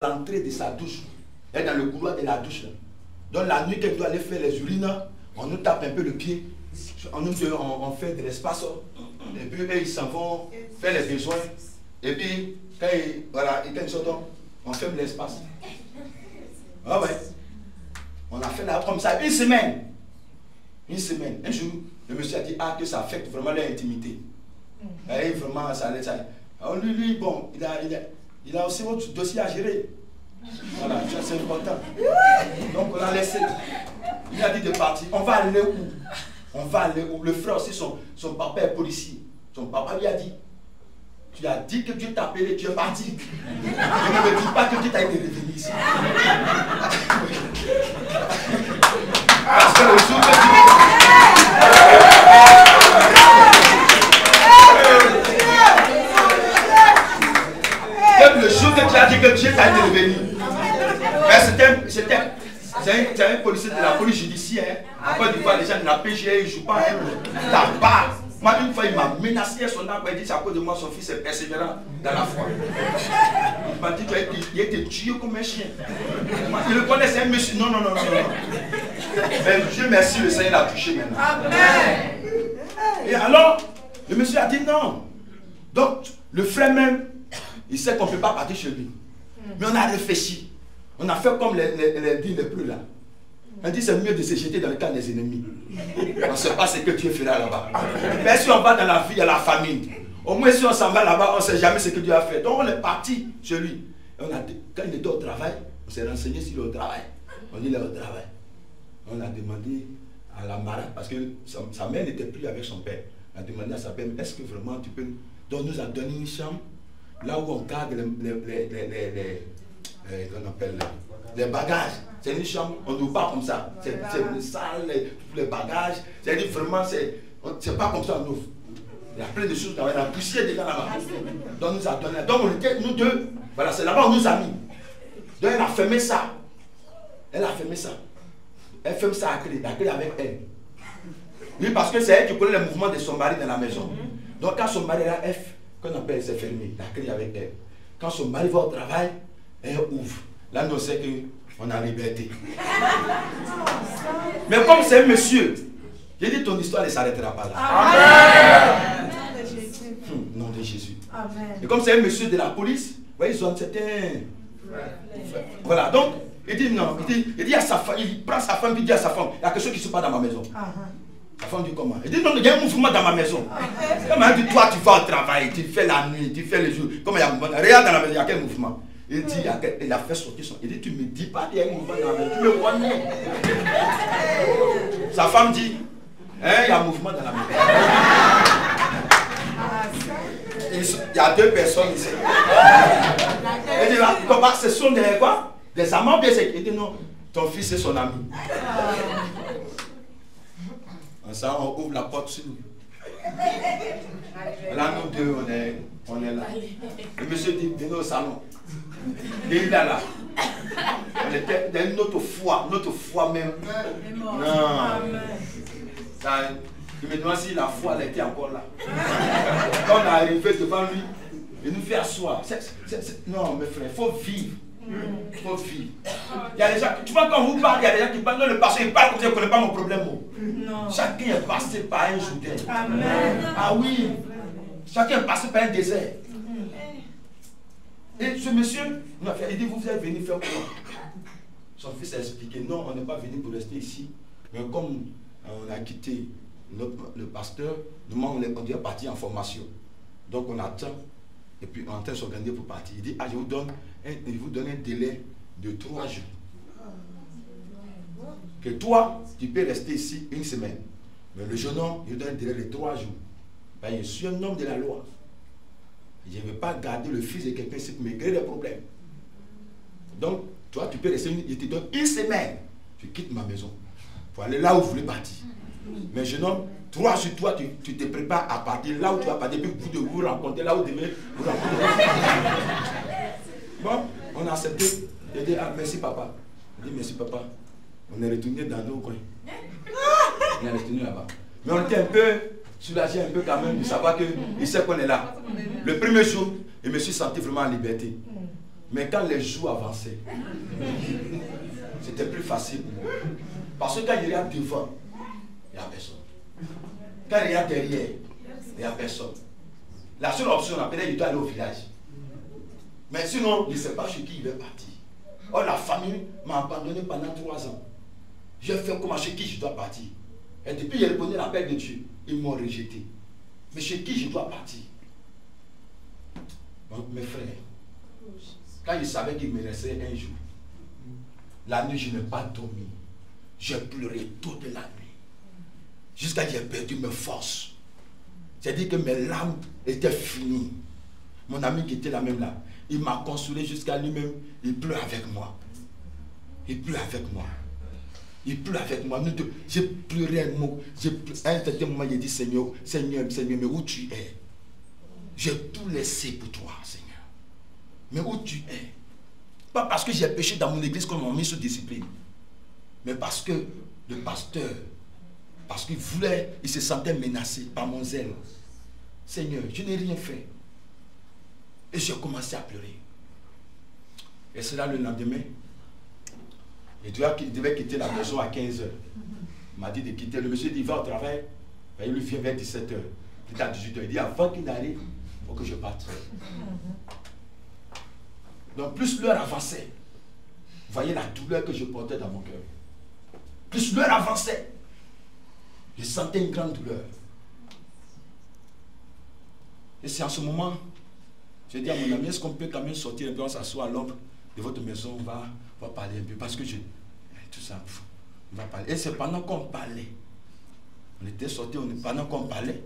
l'entrée de sa douche. Elle est dans le couloir de la douche. Là. Donc la nuit qu'elle doit aller faire les urines, on nous tape un peu le pied. On fait de l'espace. Et puis ils s'en vont faire les besoins. Et puis quand ils sortent, on ferme l'espace. Ah ouais. On a fait là comme ça une semaine. Une semaine. Un jour, le monsieur a dit que ça affecte vraiment leur intimité. Et vraiment, ça. Alors lui, bon, il a aussi votre dossier à gérer. Voilà, c'est important. Donc on a laissé. Il a dit de partir. On va aller où? On va aller où? Le frère aussi, son papa est policier. Son papa lui a dit, tu as dit que Dieu t'a appelé, tu es parti. Ne me dis pas que Dieu t'a été révélé ici. Parce que le jour que tu as dit que Dieu t'a été révélé. Mais c'est un policier de la police judiciaire. En Côte d'Ivoire, les gens de la PGA, ils ne jouent pas la part. Moi, une fois, il m'a menacé son âme. Il dit, c'est à cause de moi, son fils est persévérant dans la foi. Il m'a dit qu'il était tué comme un chien. Il le connaissait, un monsieur. Non. Mais Dieu merci, le Seigneur l'a touché maintenant. Amen. Et alors, le monsieur a dit non. Donc, le frère même, il sait qu'on ne peut pas partir chez lui. Mais on a réfléchi. On a fait comme les dits les plus là. On dit c'est mieux de se jeter dans le camp des ennemis. On ne sait pas ce que Dieu fera là-bas. Mais si on va dans la vie, il y a la famine. Au moins si on s'en va là-bas, on ne sait jamais ce que Dieu a fait. Donc on est parti chez lui. Et quand il était au travail, on s'est renseigné s'il est au travail. On dit il est au travail. On a demandé à la marade, parce que sa mère n'était plus avec son père. On a demandé à sa mère, est-ce que vraiment tu peux... Donc nous a donné une chambre, là où on garde qu'on appelle les bagages. C'est une chambre, on ne pas comme ça. C'est une salle, tous les bagages. C'est-à-dire vraiment, c'est pas comme ça on ouvre. Il y a plein de choses, il y a la poussière déjà là-bas. Donc nous a donné. Donc on était, nous deux, voilà, c'est là-bas où nous a mis. Donc elle a fermé ça. Elle ferme ça à clé avec elle. Oui, parce que c'est elle qui connaît les mouvements de son mari dans la maison. Donc quand son mari est là, qu'on appelle, c'est fermé, la clé avec elle. Quand son mari va au travail, elle ouvre. Là, nous savons qu'on a liberté. Mais comme c'est un monsieur, j'ai dit ton histoire ne s'arrêtera pas là. Amen. Nom de Jésus. Amen. Et comme c'est un monsieur de la police, vous voyez, ils ont certains... Voilà, donc, il dit non, il dit à sa femme, il prend sa femme, il dit à sa femme, il y a quelque chose qui ne se passe dans ma maison. La femme dit comment? Il dit non, il y a un mouvement dans ma maison. Elle dit toi tu vas au travail, tu fais la nuit, tu fais le jour. Comme il y a un mouvement, regarde dans la maison, il y a quel mouvement? Il dit, il a fait sortir son. Il dit, tu ne me dis pas qu'il y a un mouvement dans la maison, tu me connais. Sa femme dit, il y a un mouvement dans la maison. Il y a deux personnes ici. Il dit, ce sont des quoi? Des amants bien. Il dit, non, ton fils est son ami. Ça, on ouvre la porte sur nous. Là, nous deux, on est là. Le monsieur dit, venez au salon. Et il est là. On était dans notre foi même. Non. Ça, il me demande si la foi elle était encore là. Quand on est arrivé devant lui, il nous fait asseoir. Non, mes frères, il faut vivre. Il faut vivre. Il y a des gens, tu vois, quand vous parlez, il y a des gens qui parlent, non, le pasteur, il parle comme ça, il ne connaît pas mon problème. Non. Chacun est passé par un Jourdain. Amen. Ah oui. Chacun est passé par un désert. Et ce monsieur, il dit, vous êtes venu faire quoi? Son fils a expliqué, non, on n'est pas venu pour rester ici. Mais comme on a quitté le pasteur, nous, on est parti en formation. Donc on attend, et puis on est en train de s'organiser pour partir. Il dit, je vous donne un délai de 3 jours. Que toi, tu peux rester ici une semaine. Mais le jeune homme, il donne un délai de 3 jours. Ben, je suis un homme de la loi. Je ne vais pas garder le fils de quelqu'un ici pour me créer des problèmes. Donc, toi, tu peux rester, je te donne une semaine. Tu quittes ma maison pour aller là où vous voulez partir. Mais jeune homme, 3 jours, toi, tu te prépares à partir là où tu vas partir, puis vous devez vous rencontrer là où vous devez vous rencontrer. Bon, on a accepté. Il a dit, merci papa. Il dit, merci papa. On est retourné dans nos coins. On est retourné là-bas. Mais on était un peu soulagé, un peu quand même, de savoir qu'il sait qu'on est là. Le premier jour, je me suis senti vraiment en liberté. Mais quand les jours avançaient, c'était plus facile pour moi. Parce que quand il y a devant, il n'y a personne. Quand il y a derrière, il n'y a personne. La seule option, peut-être il doit aller au village. Mais sinon, je ne sais pas chez qui il va partir. Oh, la famille m'a abandonné pendant 3 ans. J'ai fait comment, chez qui je dois partir. Et depuis j'ai répondu à l'appel de Dieu, ils m'ont rejeté. Mais chez qui je dois partir? Donc, mes frères, quand ils savaient qu'il me restait un jour, la nuit, je n'ai pas dormi. J'ai pleuré toute la nuit. Jusqu'à ce que j'ai perdu mes forces. C'est-à-dire que mes larmes étaient finies. Mon ami qui était là même là, il m'a consolé jusqu'à lui-même. Il pleure avec moi. Il pleure avec moi. Il pleure avec moi. J'ai pleuré un mot. À un certain moment, j'ai dit, Seigneur, Seigneur, Seigneur, mais où tu es? J'ai tout laissé pour toi, Seigneur. Mais où tu es? Pas parce que j'ai péché dans mon église qu'on m'a mis sous discipline. Mais parce que le pasteur, parce qu'il voulait, il se sentait menacé par mon zèle. Seigneur, je n'ai rien fait. Et j'ai commencé à pleurer. Et c'est là le lendemain. Il devait quitter la maison à 15 h. Il m'a dit de quitter. Le monsieur dit, il va au travail. Et il lui vient vers 17 h. Il est à 18 h. Il dit, avant qu'il n'arrive, il faut que je parte. Donc plus l'heure avançait, vous voyez la douleur que je portais dans mon cœur. Plus l'heure avançait, je sentais une grande douleur. Et c'est en ce moment, je dis à mon ami, est-ce qu'on peut quand même sortir un peu, on s'assoit à l'ombre de votre maison, on va parler un peu, parce que tout ça, on va parler. Et c'est pendant qu'on parlait, on était sortis, pendant qu'on parlait,